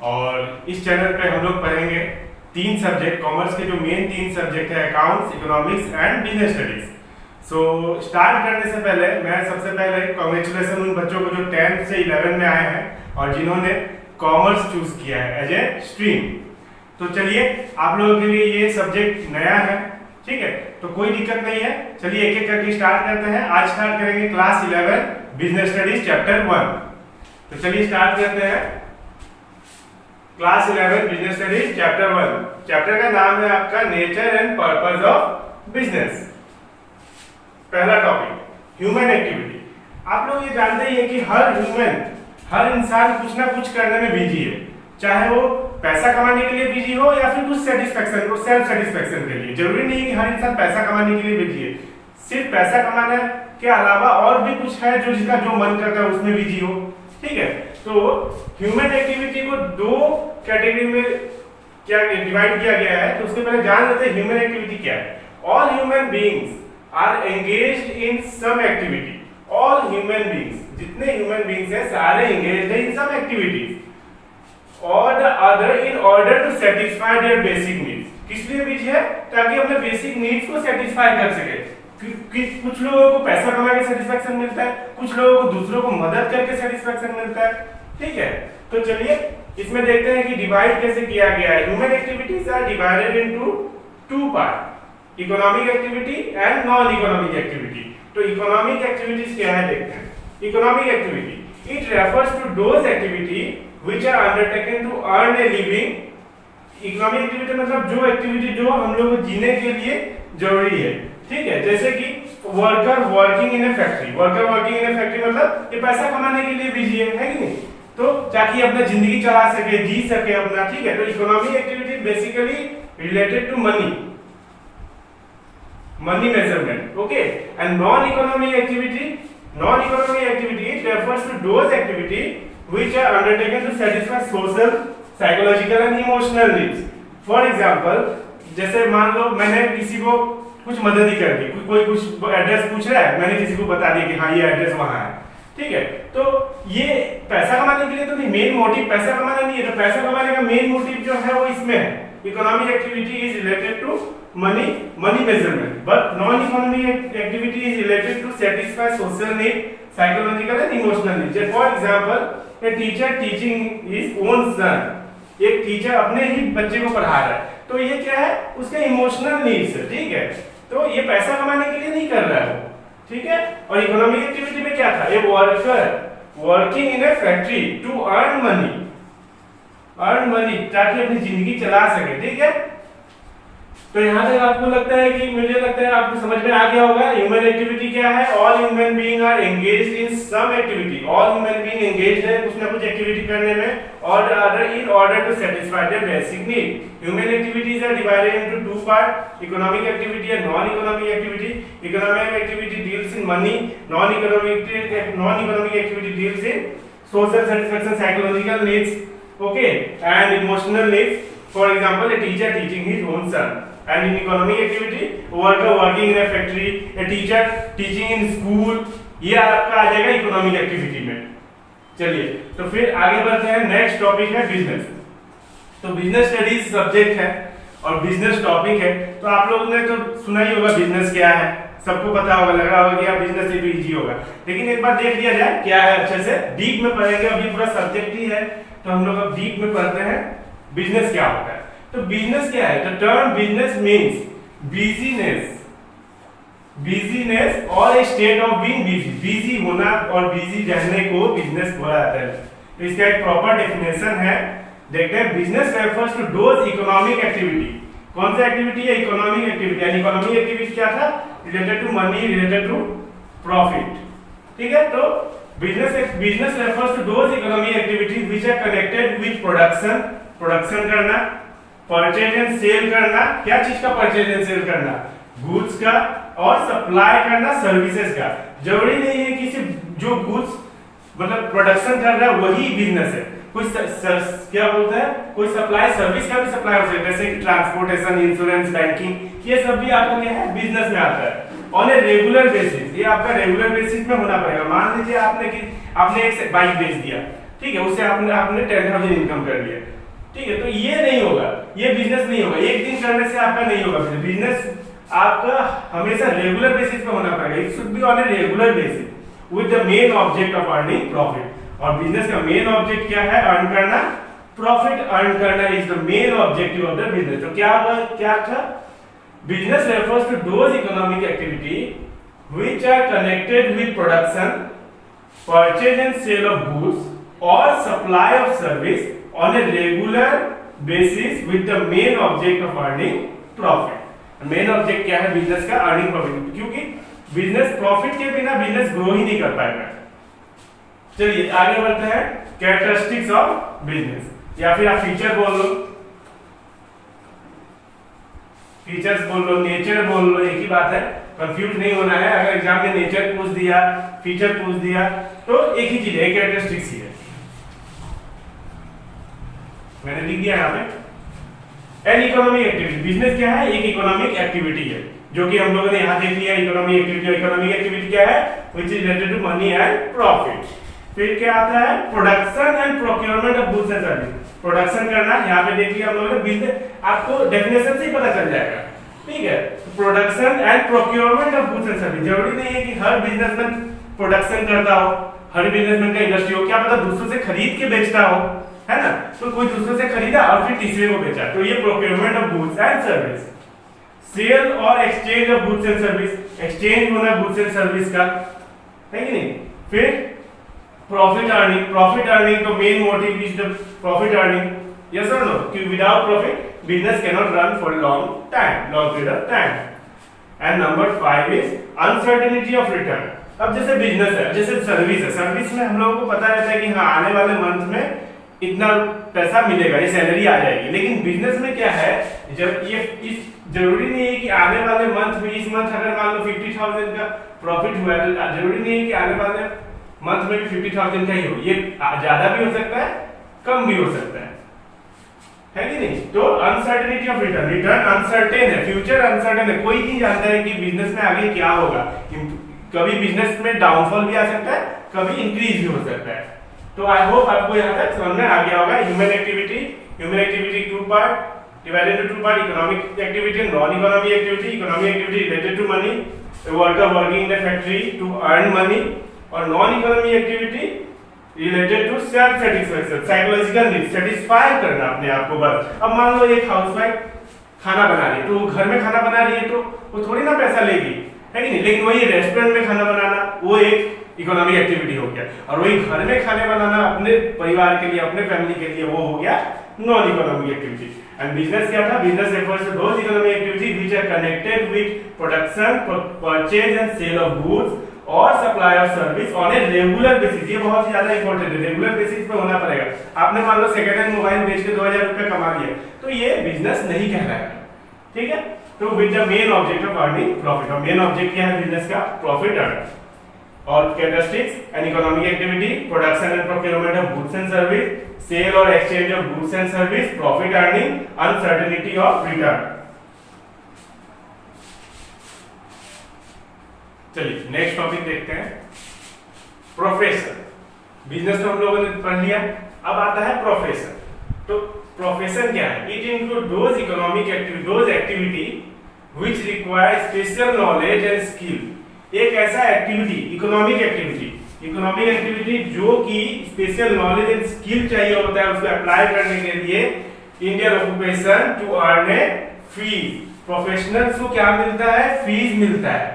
और इस चैनल पे हम लोग पढ़ेंगे 3 सब्जेक्ट, कॉमर्स के जो मेन 3 सब्जेक्ट है accounts, economics and business studies. So start करने से पहले मैं सबसे पहले कॉन्ग्रेचुलेसन उन बच्चों को जो 10th से 11 में आए हैं और जिन्होंने कॉमर्स चूज किया है एज ए स्ट्रीम। तो चलिए, आप लोगों के लिए ये सब्जेक्ट नया है, ठीक है, तो कोई दिक्कत नहीं है। चलिए एक एक करके स्टार्ट करते हैं। आज स्टार्ट करेंगे क्लास 11 बिजनेस स्टडीज चैप्टर 1। तो चलिए स्टार्ट करते हैं class 11 business studies chapter 1। Chapter का नाम है आपका nature and purpose of business. पहला टॉपिक ह्यूमन एक्टिविटी। आप लोग ये जानते ही है कि हर इंसान कुछ ना कुछ करने में बिजी है, चाहे वो पैसा कमाने के लिए बिजी हो या फिर कुछ सेटिस्फेक्शन को सेल्फ सेटिस्फेक्शन के लिए। जरूरी नहीं है कि हर इंसान पैसा कमाने के लिए बिजी है, सिर्फ पैसा कमाने के अलावा और भी कुछ है जो जिसका जो मन करता है उसमें बिजी हो, ठीक है। तो ह्यूमन एक्टिविटी को 2 कैटेगरी में क्या डिवाइड किया गया है। तो उसके पहले जान लेते हैं ह्यूमन एक्टिविटी क्या है। All human beings are engaged in some activity. All human beings, जितने ह्यूमन बीइंग्स हैं सारे एंगेज्ड हैं इन सम एक्टिविटीज और the other in order to satisfy their basic needs. किस लिए बिजी है? ताकि अपने बेसिक नीड्स को सेटिस्फाई कर सके। कुछ लोगों को पैसा कमा के सेटिस्फेक्शन मिलता है, कुछ लोगों को दूसरों को मदद करके सेटिस्फेक्शन मिलता है, ठीक है। तो चलिए इसमें देखते हैं कि डिवाइड कैसे किया गया है। Human activities are divided into 2 part, economic activity and non economic activity. तो इकोनॉमिक एक्टिविटीज क्या है देखते हैं। Economic activity it refers to those activity which are undertaken to earn a living. Economic activity मतलब जो एक्टिविटी जो हम लोग को जीने के लिए जरूरी है, ठीक है। जैसे कि worker working in a factory. Worker working in a factory मतलब ये पैसा कमाने के लिए बिजी है कि नहीं, तो ताकि अपना जिंदगी चला सके, जी सके अपना, ठीक है। तो economic activity basically related to money measurement, okay. And non economic activity it refers to those activity which are undertaken to satisfy social, psychological and emotional needs. For example, जैसे मान लो मैंने किसी को कुछ मदद ही कर दी, कोई कुछ एड्रेस पूछ रहा है, मैंने किसी को बता दिया कि हाँ ये एड्रेस वहां है, ठीक है। तो ये पैसा कमाने के लिए तो नहीं, मेन मोटिव पैसा कमाना नहीं है। तो पैसा कमाने का मेन मोटिव जो है वो इसमें है। Economic activity is related to money measurement, but non economic activity is related to satisfy social need, psychological and emotional need. For example, a teacher teaching his own son. एक teacher अपने ही बच्चे को पढ़ा रहा है, तो ये क्या है, उसके इमोशनल नीड्स है, ठीक है। तो ये पैसा कमाने के लिए नहीं कर रहा है, ठीक है। और इकोनॉमिक एक्टिविटी में क्या था, a worker working in a factory to earn money ताकि अपनी जिंदगी चला सके, ठीक है। तो यहाँ तक आपको लगता है कि मुझे लगता है आपको समझ में आ गया होगा ह्यूमन एक्टिविटी क्या है। All human being are engaged in some activity. All human being engaged है कुछ ना कुछ एक्टिविटी करने में और other in order to satisfy their basic need. Human activities are divided into 2 part, economic activity and non economic activity. Economic activity deals in money, non economic activity deals in social satisfaction, psychological needs, okay, and emotional needs. For example, a teacher teaching his own sun. And in economic activity, worker working in a factory, a teacher teaching in school, ये आपका आ जाएगा economic activity में। चलिए तो फिर आगे बढ़ते हैं। नेक्स्ट टॉपिक है बिजनेस। तो बिजनेस स्टडीज सब्जेक्ट है और बिजनेस टॉपिक है। तो आप लोगों ने तो सुना ही होगा बिजनेस क्या है, सबको पता होगा, लग रहा होगा कि यार बिजनेस ये तो इजी होगा। लेकिन एक बार देख लिया जाए क्या है, अच्छे से डीप में पढ़ेंगे। अभी पूरा सब्जेक्ट ही है तो हम लोग अब डीप में पढ़ते हैं बिजनेस क्या होता है। तो बिजनेस क्या है? The term business means busyness और a state of being busy. Busy होना और बिजी रहने को बिजनेस बोला जाता है। तो इसका एक प्रॉपर डेफिनेशन है, देखते हैं। Business refers to those economic activity. कौन सी एक्टिविटी है? Economic activity. यानी इकोनॉमिक एक्टिविटी क्या था? Related to money, related to profit, ठीक है। तो business refers to those economic activities which are connected with production करना, परचेज एंड सेल करना। क्या चीज का परचेज एंड सेल करना? गुड्स का, और सप्लाई करना सर्विसेज का। जरूरी नहीं है कि सिर्फ जो गुड्स मतलब प्रोडक्शन कर रहा है वही बिजनेस है। कोई क्या बोलते हैं, कोई सप्लाई सर्विस का भी सप्लाई हो सकता है, जैसे कि ट्रांसपोर्टेशन, इंश्योरेंस, बैंकिंग, ये सब भी आपका क्या है, बिजनेस में आता है। ऑन ए रेगुलर बेसिस, ये आपका रेगुलर बेसिस में होना पड़ेगा। मान लीजिए आपने एक बाइक बेच दिया, ठीक है, उससे आपने आपने 10,000 इनकम कर लिया, ठीक है। तो ये नहीं होगा, ये बिजनेस नहीं होगा, एक दिन करने से आपका नहीं होगा। बिजनेस आपका हमेशा रेगुलर बेसिस पे होना पड़ेगा। It should be on a regular basis with the main object of earning profit. और बिजनेस का मेन ऑब्जेक्ट क्या है? अर्न करना, प्रॉफिट अर्न करना is the main objective of the business. तो क्या था? Business refers to those economic activity which are connected with production, purchase and sale of goods or supply of service on a regular basis with the main object of earning profit। Main object क्या है business का? Earning profit, क्योंकि business profit के बिना business grow ही नहीं कर पाएगा। चलिए आगे बढ़ते हैं। कैरेक्टरिस्टिक्स ऑफ बिजनेस, या फिर आप फीचर बोल लो, फीचर्स बोल लो, नेचर बोल लो, एक ही बात है, कंफ्यूज नहीं होना है। अगर एग्जाम में नेचर पूछ दिया, फीचर पूछ दिया तो एक ही चीज है, कैरेक्टरिस्टिक्स ही है। मैंने लिख दिया यहाँ पे। एन इकोनॉमिक एक्टिविटी, बिजनेस क्या है? एक इकोनॉमिक एक्टिविटी है, जो कि हम लोगों ने यहाँ देख लिया। इकोनॉमिक एक्टिविटी, इकोनॉमिक एक्टिविटी क्या है? Which is related to money and profit. फिर क्या आता है? Production and procurement of goods and service. Production करना, यहाँ पे देख लिया हम लोगों ने। बिजनेस आपको डेफिनेशन से ही पता चल जाएगा, ठीक है। Production and procurement of goods and service. जरूरी नहीं है कि हर बिजनेसमैन प्रोडक्शन करता हो, हर बिजनेसमैन का इंडस्ट्री हो, क्या पता दूसरों से खरीद के बेचता हो, है ना। तो कोई दूसरों से खरीदा और फिर तीसरे को बेचा, तो ये procurement of goods and service. Sale और exchange of goods and service, exchange होना गुड्स एंड सर्विस का, है कि नहीं। फिर प्रॉफिट अर्निंग, प्रॉफिट अर्निंग तो main motive is the profit earning, yes और नो, कि without profit business cannot run for long time, long period of time. And number 5 is uncertainty of return. अब जैसे बिजनेस है, जैसे service है, service में हम लोगों को पता रहता है कि हाँ आने वाले मंथ में इतना पैसा मिलेगा, ये सैलरी आ जाएगी। लेकिन बिजनेस में क्या है, जब ये इस जरूरी नहीं है कि आने वाले मंथ में, इस मंथ अगर मान लो 50,000 का प्रॉफिट हुआ है, तो जरूरी नहीं है कि आने वाले मंथ में भी 50,000 का ही हो। ये ज्यादा भी हो सकता है, कम भी हो सकता है कि नहीं। तो uncertainty of return, return uncertain है, फ्यूचर अनसर्टेन है। कोई नहीं जानता है कि बिजनेस में आगे क्या होगा। कभी बिजनेस में डाउनफॉल भी आ सकता है, कभी इंक्रीज भी हो सकता है। तो आई होप आपको यहाँ तक समझ में आ गया होगा। Human activity two part, divided into two part, economic activity and non economic activity. Economic activity related to money, worker working in the factory to earn money, और non economic activity related to self satisfaction, psychological need, satisfy करना अपने आप को बस। अब मान लो एक housewife खाना बना रही है, तो वो घर में खाना बना रही है, तो वो थोड़ी ना पैसा लेगी, है कि नहीं। लेकिन वही रेस्टोरेंट में खाना बनाना, वो एक इकोनॉमिक एक्टिविटी हो गया। और वही घर में खाने बनाना अपने परिवार के लिए, अपने फैमिली के लिए, वो हो गया non economic activity. And business क्या था? Business refers to those economic activity which are connected with production, purchase and sale of goods और supply of service on a regular basis. ये बहुत ज्यादा इंपॉर्टेंट है, रेगुलर बेसिस पे होना पड़ेगा। आपने मान लो सेकंड हैंड मोबाइल बेच के 2000 रुपए कमा लिया, तो ये बिजनेस नहीं कहलाएगा, ठीक है। तो with the main object of earning profit, और मेन ऑब्जेक्ट क्या है बिजनेस का? Profit earn. और characteristics and economic activity, production and procurement of goods and service, sale और exchange of goods and service, profit earning, uncertainty of return. चलिए next topic देखते हैं, profession. Business तो हम लोगों ने पढ़ लिया, अब आता है प्रोफेशन। तो प्रोफेशन क्या है? It include those economic activity, those activity which require special knowledge and skill. एक ऐसा एक्टिविटी, इकोनॉमिक एक्टिविटी जो कि स्पेशल नॉलेज एंड स्किल चाहिए होता है उसको अप्लाई करने के लिए। Indian occupation to earn a fees, professionals को क्या मिलता है? फीस मिलता है।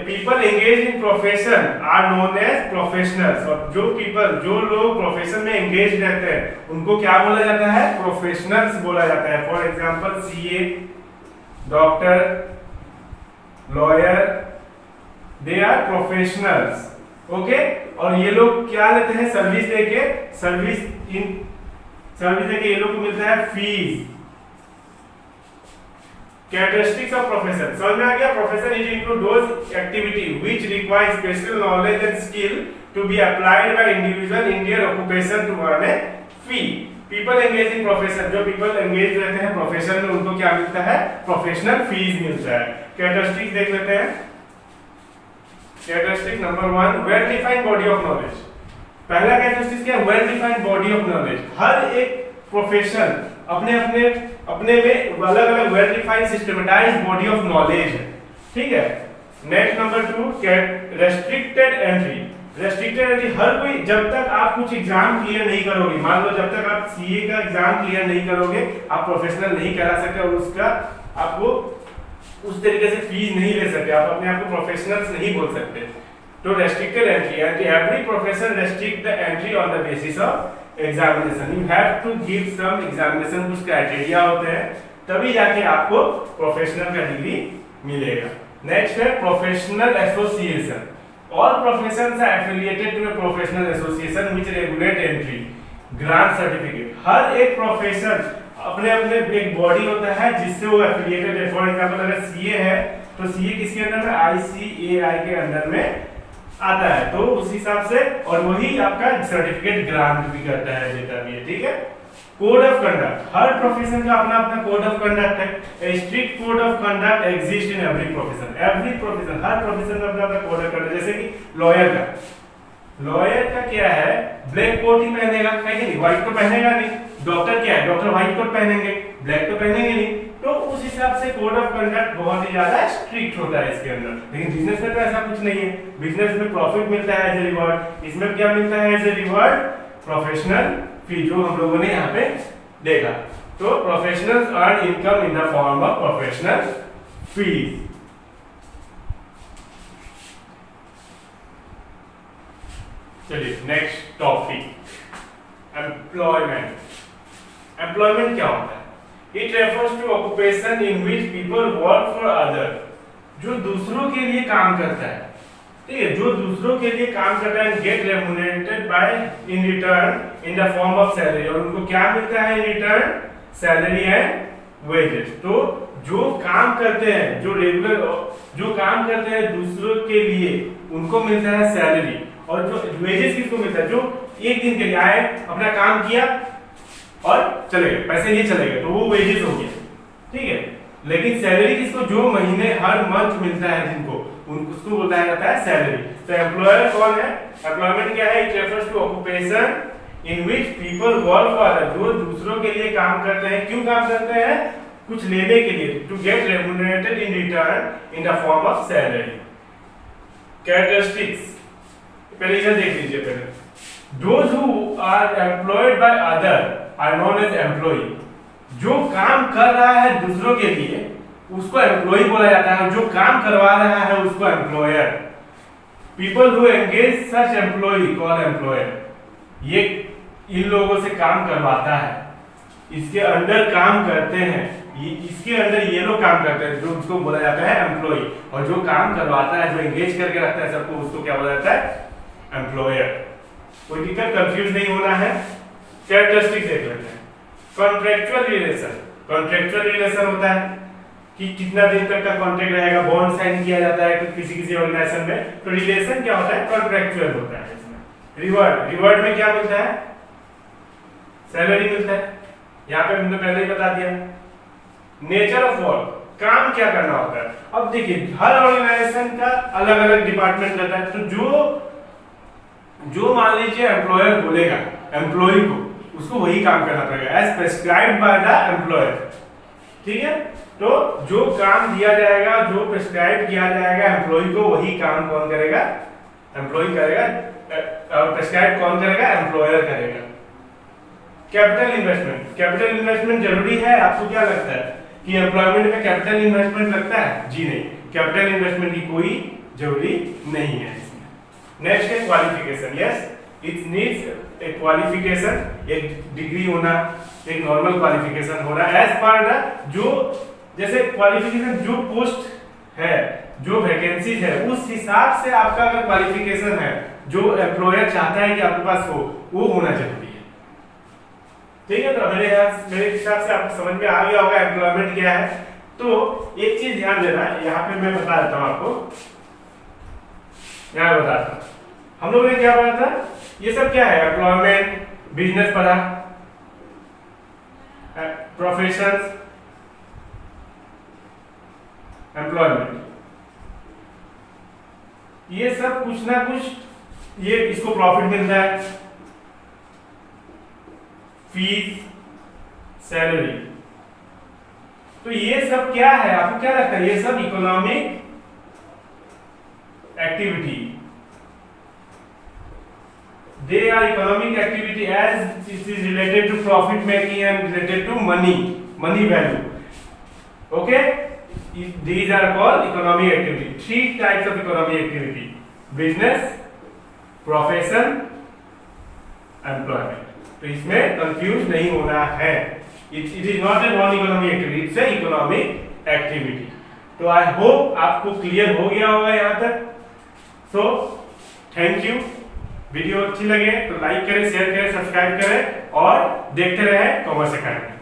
People engage in profession are known as professionals. और जो लोग प्रोफेशन में एंगेज रहते हैं उनको क्या बोला जाता है? प्रोफेशनल्स बोला जाता है। For example CA, doctor, lawyer, they are professionals, okay. और ये लोग क्या लेते हैं? सर्विस देके, सर्विस देके ये लोग को मिलता है फीस। Characteristics of profession, समझ में आ गया? Profession is include those activity which require special knowledge and skill to be applied by individual in their occupation to earn a fee. People engaged in profession, जो people engaged रहते हैं profession में उनको क्या मिलता है? प्रोफेशनल फीस मिलता है। Characteristics देख लेते हैं। Characteristic number 1, well defined body of knowledge। पहला कैरेक्टरिस्टिक क्या है, well defined body of knowledge. हर एक प्रोफेशन अपने अपने अपने में अलग अलग well defined systematized body of knowledge है, ठीक है। Next number 2, restricted entry. Restricted entry, हर कोई, जब तक आप कुछ एग्जाम क्लियर नहीं करोगे, मान लो जब तक आप सीए का एग्जाम क्लियर नहीं करोगे आप प्रोफेशनल नहीं करा सकते और उसका आपको उस तरीके से फीस नहीं ले सकते, आप अपने आप को प्रोफेशनल्स नहीं बोल सकते। तो restricted entry, and every profession restrict the entry on the basis of examination. You have to give some examination, कुछ क्राइटेरिया होते हैं, तभी जाके आपको प्रोफेशनल का डिग्री मिलेगा। नेक्स्ट है professional association. All professions are affiliated to a professional association which regulate entry, grant certificate। हर एक प्रोफेशन अपने अपने एक बॉडी होता है जिससे वो एफिलिएटेड है। फॉर एग्जांपल अगर सीए है तो सीए किसके अंदर में, आईसीएआई के अंदर में आता है, तो उस हिसाब से, और वही आपका सर्टिफिकेट ग्रांट भी करता है, देता भी है, ठीक है। Code of conduct, her profession का अपना अपना कोड ऑफ कंडक्ट है। ए strict code of conduct exist in every profession. Every profession, her profession का अपना अपना कोड ऑफ कंडक्ट। जैसे कि लॉयर का क्या है, ब्लैक कोट ही पहनेगा, है कि नहीं, व्हाइट तो पहनेगा नहीं। डॉक्टर क्या है, डॉक्टर व्हाइट कोट पहनेंगे, ब्लैक तो पहनेंगे नहीं। तो उस हिसाब से कोड ऑफ कंडक्ट बहुत ही ज्यादा स्ट्रिक्ट होता है इसके अंदर। लेकिन बिजनेस में तो ऐसा कुछ नहीं है, बिजनेस में प्रॉफिट मिलता है एज ए रिवॉर्ड। इसमें क्या मिलता है as a reward, professional fee, जो हम लोगों ने यहाँ पे देखा। तो professionals earn income in the form of professional fees. चलिए नेक्स्ट टॉपिक, एम्प्लॉयमेंट। एम्प्लॉयमेंट क्या होता है, it refers to occupation in which people work for other. जो दूसरों के लिए काम करता है, ठीक है, जो दूसरों के लिए काम करता है, get remunerated by in return in the form of salary. और उनको क्या मिलता है in return, salary and wages. तो जो काम करते हैं, जो रेगुलर जो काम करते हैं दूसरों के लिए, उनको मिलता है सैलरी। और जो वेजेस किसको मिलता है, जो एक दिन के लिए आए, अपना काम किया और चले गए, पैसे लिए चले गए, तो वो वेजेस हो गया, ठीक है। लेकिन सैलरी किसको, जो महीने हर मंथ मिलता है जिनको, उसको बोला जाता है सैलरी। तो एम्प्लॉयर कौन है, एम्प्लॉयमेंट क्या है, it refers to occupation in which people work for other. जो दूसरों के लिए काम करते हैं, क्यों काम करते हैं, कुछ लेने के लिए, to get remunerated in return in the form of salary. Characteristics पहले इधर देख लीजिए। पहले those who are employed by other are known as employ. जो काम कर रहा है दूसरों के लिए उसको एम्प्लॉय बोला जाता है, जो काम करवा रहा है उसको employer. People who engage such employ call employer. ये इन लोगों से काम करवाता है, इसके अंडर काम करते हैं, इसके अंदर ये लोग काम करते हैं, जो उसको बोला जाता है एम्प्लॉय। और जो काम करवाता है, जो एंगेज करके रखता है सबको, उसको क्या बोला जाता है, एम्प्लॉयर। कोई दिक्कत, कंफ्यूज नहीं होना है। कैरेक्टरिस्टिक देख लेते हैं। कॉन्ट्रेक्चुअल रिलेशन, कॉन्ट्रेक्चुअल रिलेशन होता है कि कितना दिन तक का कॉन्ट्रैक्ट रहेगा, बॉन्ड साइन किया जाता है किसी किसी ऑर्गेनाइजेशन में। तो रिलेशन क्या होता है, कॉन्ट्रेक्चुअल होता है इसमें। रिवॉर्ड, रिवॉर्ड में क्या मिलता है, सैलरी मिलता है, यहाँ पे हमने पहले ही बता दिया। नेचर ऑफ वर्क, काम क्या करना होता है। अब देखिए हर ऑर्गेनाइजेशन का अलग अलग डिपार्टमेंट रहता है। तो जो मान लीजिए एम्प्लॉयर बोलेगा एम्प्लॉय को, उसको वही काम करना पड़ेगा as prescribed by the employer, ठीक है। तो जो काम दिया जाएगा, जो प्रेस्क्राइब किया जाएगा एम्प्लॉय को, वही काम कौन करेगा, एम्प्लॉय करेगा। और प्रेस्क्राइब कौन करेगा, एम्प्लॉयर करेगा। कैपिटल इन्वेस्टमेंट, कैपिटल इन्वेस्टमेंट जरूरी है, आपको क्या लगता है कि एम्प्लॉयमेंट में कैपिटल इन्वेस्टमेंट लगता है, जी नहीं, कैपिटल इन्वेस्टमेंट की कोई जरूरी नहीं है इसमें। नेक्स्ट है qualification. Yes, it needs a qualification, एक डिग्री होना, एक नॉर्मल क्वालिफिकेशन होना एज पर द, जो जैसे क्वालिफिकेशन जो पोस्ट है, जो वैकेंसीज है, उस हिसाब से आपका अगर क्वालिफिकेशन है, जो एम्प्लॉयर चाहता है कि आपके पास हो, वो होना जरूरी है, ठीक है। तो मेरे हिसाब से आपको समझ में आ गया होगा एम्प्लॉयमेंट क्या है। तो एक चीज ध्यान देना, यहाँ पे मैं बता देता हूँ आपको, यहाँ बताता हूँ। हम लोगों ने क्या पढ़ा था, ये सब क्या है, एम्प्लॉयमेंट, बिजनेस पढ़ा, प्रोफेशंस, एम्प्लॉयमेंट, ये सब कुछ ना कुछ ये इसको प्रॉफिट मिलता है, फीस, सैलरी। तो ये सब क्या है, आपको क्या लगता है? ये सब economic activity, they are economic activity as it is related to profit making and related to money value. Okay, these are called economic activity. Three types of economic activity: business, profession, employment. तो इसमें confuse नहीं होना है, it is not a non economic activity, it's a economic activity. तो I hope आपको clear हो गया होगा यहाँ तक। So thank you. वीडियो अच्छी लगे तो लाइक करें, शेयर करें, सब्सक्राइब करें और देखते रहें कॉमर्स अकेडमी।